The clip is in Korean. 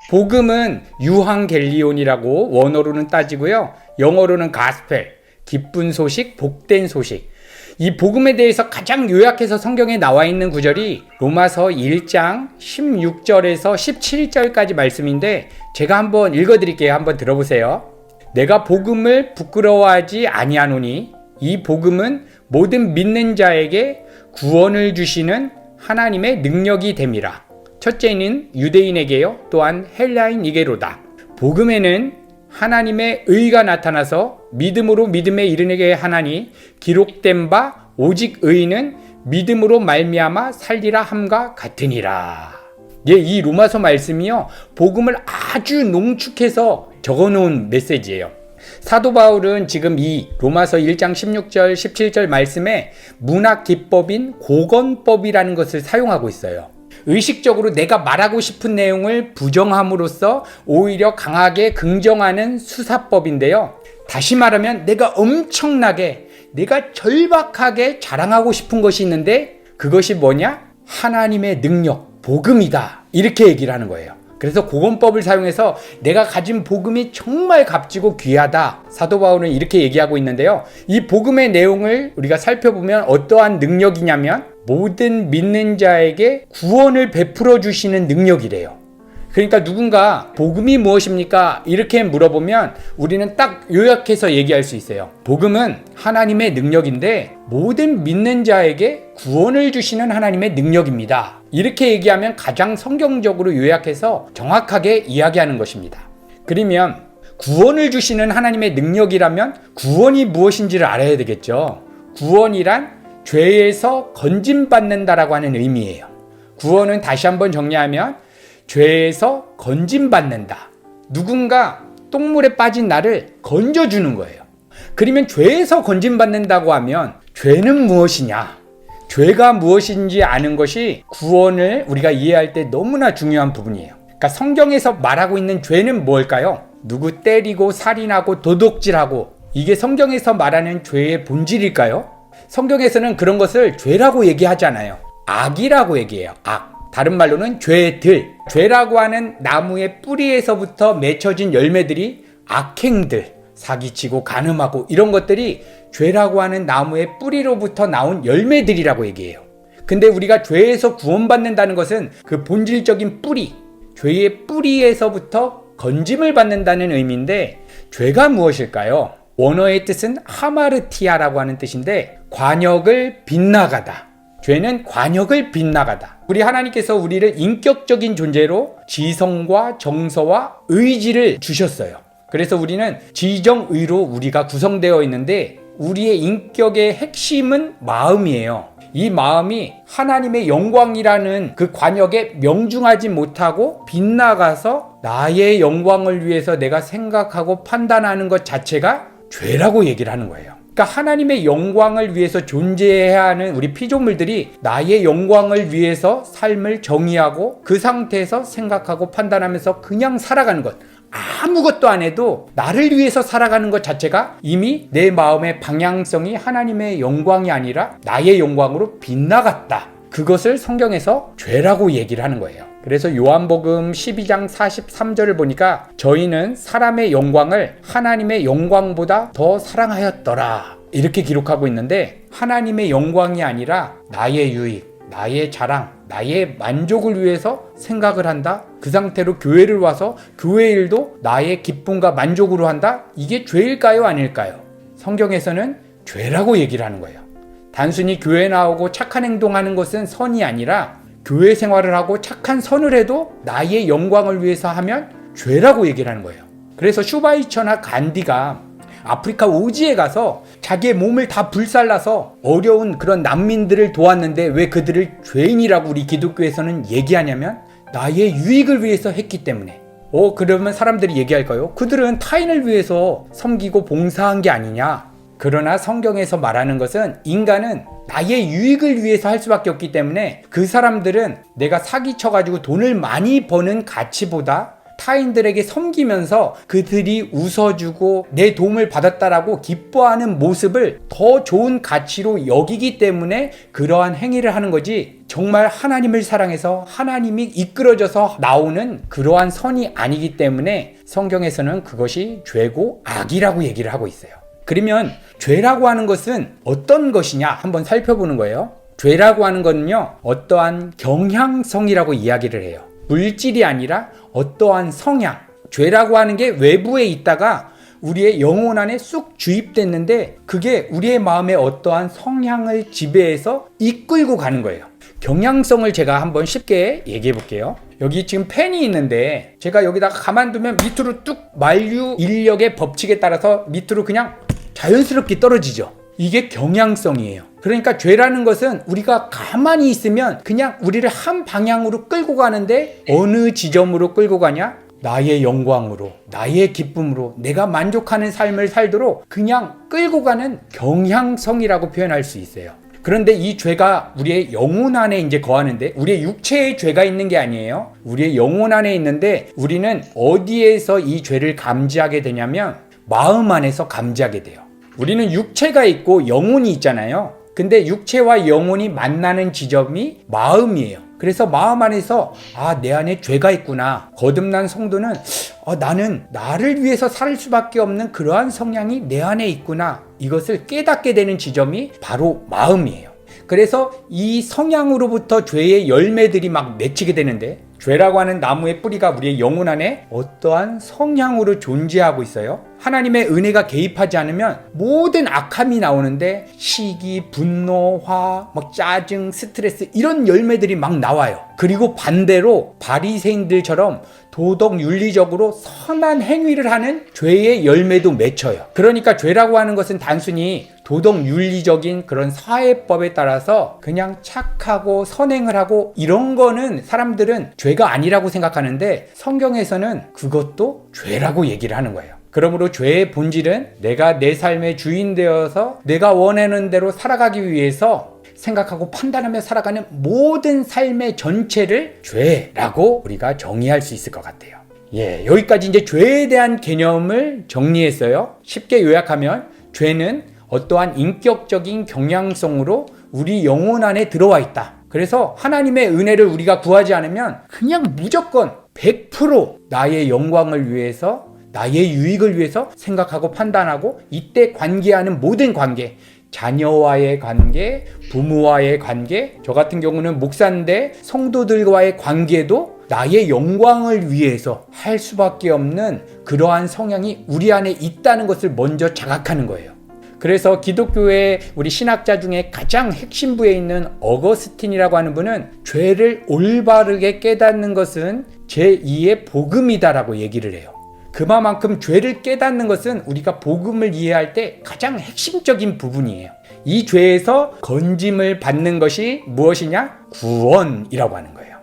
복음은 유한겔리온이라고 원어로는 따지고요. 영어로는 가스펠, 기쁜 소식, 복된 소식. 이 복음에 대해서 가장 요약해서 성경에 나와 있는 구절이 로마서 1장 16절에서 17절까지 말씀인데 제가 한번 읽어드릴게요. 한번 들어보세요. 내가 복음을 부끄러워하지 아니하노니 이 복음은 모든 믿는 자에게 구원을 주시는 하나님의 능력이 됨이라. 첫째는 유대인에게요, 또한 헬라인에게로다. 복음에는 하나님의 의가 나타나서 믿음으로 믿음에 이르게 하나니 기록된 바 오직 의인은 믿음으로 말미암아 살리라 함과 같으니라. 예, 이 로마서 말씀이요, 복음을 아주 농축해서 적어놓은 메시지예요. 사도 바울은 지금 이 로마서 1장 16절 17절 말씀에 문학 기법인 고건법이라는 것을 사용하고 있어요. 의식적으로 내가 말하고 싶은 내용을 부정함으로써 오히려 강하게 긍정하는 수사법인데요. 다시 말하면 내가 엄청나게, 내가 절박하게 자랑하고 싶은 것이 있는데 그것이 뭐냐? 하나님의 능력, 복음이다. 이렇게 얘기를 하는 거예요. 그래서 고건법을 사용해서 내가 가진 복음이 정말 값지고 귀하다. 사도 바울은 이렇게 얘기하고 있는데요. 이 복음의 내용을 우리가 살펴보면 어떠한 능력이냐면 모든 믿는 자에게 구원을 베풀어 주시는 능력이래요. 그러니까 누군가 복음이 무엇입니까? 이렇게 물어보면 우리는 딱 요약해서 얘기할 수 있어요. 복음은 하나님의 능력인데 모든 믿는 자에게 구원을 주시는 하나님의 능력입니다. 이렇게 얘기하면 가장 성경적으로 요약해서 정확하게 이야기하는 것입니다. 그러면 구원을 주시는 하나님의 능력이라면 구원이 무엇인지를 알아야 되겠죠. 구원이란 죄에서 건짐받는다라고 하는 의미예요. 구원은 다시 한번 정리하면 죄에서 건짐받는다. 누군가 똥물에 빠진 나를 건져주는 거예요. 그러면 죄에서 건짐받는다고 하면 죄는 무엇이냐? 죄가 무엇인지 아는 것이 구원을 우리가 이해할 때 너무나 중요한 부분이에요. 그러니까 성경에서 말하고 있는 죄는 뭘까요? 누구 때리고 살인하고 도둑질하고, 이게 성경에서 말하는 죄의 본질일까요? 성경에서는 그런 것을 죄라고 얘기하지 않아요. 악이라고 얘기해요. 악. 다른 말로는 죄들. 죄라고 하는 나무의 뿌리에서부터 맺혀진 열매들이 악행들, 사기치고 간음하고 이런 것들이 죄라고 하는 나무의 뿌리로부터 나온 열매들이라고 얘기해요. 근데 우리가 죄에서 구원받는다는 것은 그 본질적인 뿌리, 죄의 뿌리에서부터 건짐을 받는다는 의미인데, 죄가 무엇일까요? 원어의 뜻은 하마르티아라고 하는 뜻인데 관역을 빗나가다. 죄는 관역을 빗나가다. 우리 하나님께서 우리를 인격적인 존재로 지성과 정서와 의지를 주셨어요. 그래서 우리는 지정의로 우리가 구성되어 있는데 우리의 인격의 핵심은 마음이에요. 이 마음이 하나님의 영광이라는 그 관역에 명중하지 못하고 빗나가서 나의 영광을 위해서 내가 생각하고 판단하는 것 자체가 죄라고 얘기를 하는 거예요. 그러니까 하나님의 영광을 위해서 존재해야 하는 우리 피조물들이 나의 영광을 위해서 삶을 정의하고 그 상태에서 생각하고 판단하면서 그냥 살아가는 것, 아무것도 안 해도 나를 위해서 살아가는 것 자체가 이미 내 마음의 방향성이 하나님의 영광이 아니라 나의 영광으로 빗나갔다. 그것을 성경에서 죄라고 얘기를 하는 거예요. 그래서 요한복음 12장 43절을 보니까 저희는 사람의 영광을 하나님의 영광보다 더 사랑하였더라. 이렇게 기록하고 있는데 하나님의 영광이 아니라 나의 유익, 나의 자랑, 나의 만족을 위해서 생각을 한다. 그 상태로 교회를 와서 교회 일도 나의 기쁨과 만족으로 한다. 이게 죄일까요? 아닐까요? 성경에서는 죄라고 얘기를 하는 거예요. 단순히 교회 나오고 착한 행동하는 것은 선이 아니라 교회 생활을 하고 착한 선을 해도 나의 영광을 위해서 하면 죄라고 얘기를 하는 거예요. 그래서 슈바이처나 간디가 아프리카 오지에 가서 자기의 몸을 다 불살라서 어려운 그런 난민들을 도왔는데 왜 그들을 죄인이라고 우리 기독교에서는 얘기하냐면 나의 유익을 위해서 했기 때문에. 그러면 사람들이 얘기할까요? 그들은 타인을 위해서 섬기고 봉사한 게 아니냐. 그러나 성경에서 말하는 것은 인간은 나의 유익을 위해서 할 수밖에 없기 때문에 그 사람들은 내가 사기쳐가지고 돈을 많이 버는 가치보다 타인들에게 섬기면서 그들이 웃어주고 내 도움을 받았다라고 기뻐하는 모습을 더 좋은 가치로 여기기 때문에 그러한 행위를 하는 거지, 정말 하나님을 사랑해서 하나님이 이끌어져서 나오는 그러한 선이 아니기 때문에 성경에서는 그것이 죄고 악이라고 얘기를 하고 있어요. 그러면 죄라고 하는 것은 어떤 것이냐 한번 살펴보는 거예요. 죄라고 하는 것은요, 어떠한 경향성이라고 이야기를 해요. 물질이 아니라 어떠한 성향. 죄라고 하는 게 외부에 있다가 우리의 영혼 안에 쑥 주입됐는데 그게 우리의 마음에 어떠한 성향을 지배해서 이끌고 가는 거예요. 경향성을 제가 한번 쉽게 얘기해 볼게요. 여기 지금 펜이 있는데 제가 여기다가 가만두면 밑으로 뚝 만류 인력의 법칙에 따라서 밑으로 그냥 자연스럽게 떨어지죠. 이게 경향성이에요. 그러니까 죄라는 것은 우리가 가만히 있으면 그냥 우리를 한 방향으로 끌고 가는데 어느 지점으로 끌고 가냐? 나의 영광으로, 나의 기쁨으로, 내가 만족하는 삶을 살도록 그냥 끌고 가는 경향성이라고 표현할 수 있어요. 그런데 이 죄가 우리의 영혼 안에 이제 거하는데, 우리의 육체에 죄가 있는 게 아니에요. 우리의 영혼 안에 있는데 우리는 어디에서 이 죄를 감지하게 되냐면 마음 안에서 감지하게 돼요. 우리는 육체가 있고 영혼이 있잖아요. 근데 육체와 영혼이 만나는 지점이 마음이에요. 그래서 마음 안에서 내 안에 죄가 있구나. 거듭난 성도는 나는 나를 위해서 살 수밖에 없는 그러한 성향이 내 안에 있구나. 이것을 깨닫게 되는 지점이 바로 마음이에요. 그래서 이 성향으로부터 죄의 열매들이 막 맺히게 되는데, 죄라고 하는 나무의 뿌리가 우리의 영혼 안에 어떠한 성향으로 존재하고 있어요. 하나님의 은혜가 개입하지 않으면 모든 악함이 나오는데 시기, 분노, 화, 막 짜증, 스트레스 이런 열매들이 막 나와요. 그리고 반대로 바리새인들처럼 도덕 윤리적으로 선한 행위를 하는 죄의 열매도 맺혀요. 그러니까 죄라고 하는 것은 단순히 도덕 윤리적인 그런 사회법에 따라서 그냥 착하고 선행을 하고 이런 거는 사람들은 죄가 아니라고 생각하는데, 성경에서는 그것도 죄라고 얘기를 하는 거예요. 그러므로 죄의 본질은 내가 내 삶의 주인 되어서 내가 원하는 대로 살아가기 위해서 생각하고 판단하며 살아가는 모든 삶의 전체를 죄라고 우리가 정의할 수 있을 것 같아요. 여기까지 이제 죄에 대한 개념을 정리했어요. 쉽게 요약하면 죄는 어떠한 인격적인 경향성으로 우리 영혼 안에 들어와 있다. 그래서 하나님의 은혜를 우리가 구하지 않으면 그냥 무조건 100% 나의 영광을 위해서, 나의 유익을 위해서 생각하고 판단하고, 이때 관계하는 모든 관계, 자녀와의 관계, 부모와의 관계, 저 같은 경우는 목사인데 성도들과의 관계도 나의 영광을 위해서 할 수밖에 없는 그러한 성향이 우리 안에 있다는 것을 먼저 자각하는 거예요. 그래서 기독교의 우리 신학자 중에 가장 핵심부에 있는 어거스틴이라고 하는 분은 죄를 올바르게 깨닫는 것은 제2의 복음이다라고 얘기를 해요. 그만큼 죄를 깨닫는 것은 우리가 복음을 이해할 때 가장 핵심적인 부분이에요. 이 죄에서 건짐을 받는 것이 무엇이냐? 구원이라고 하는 거예요.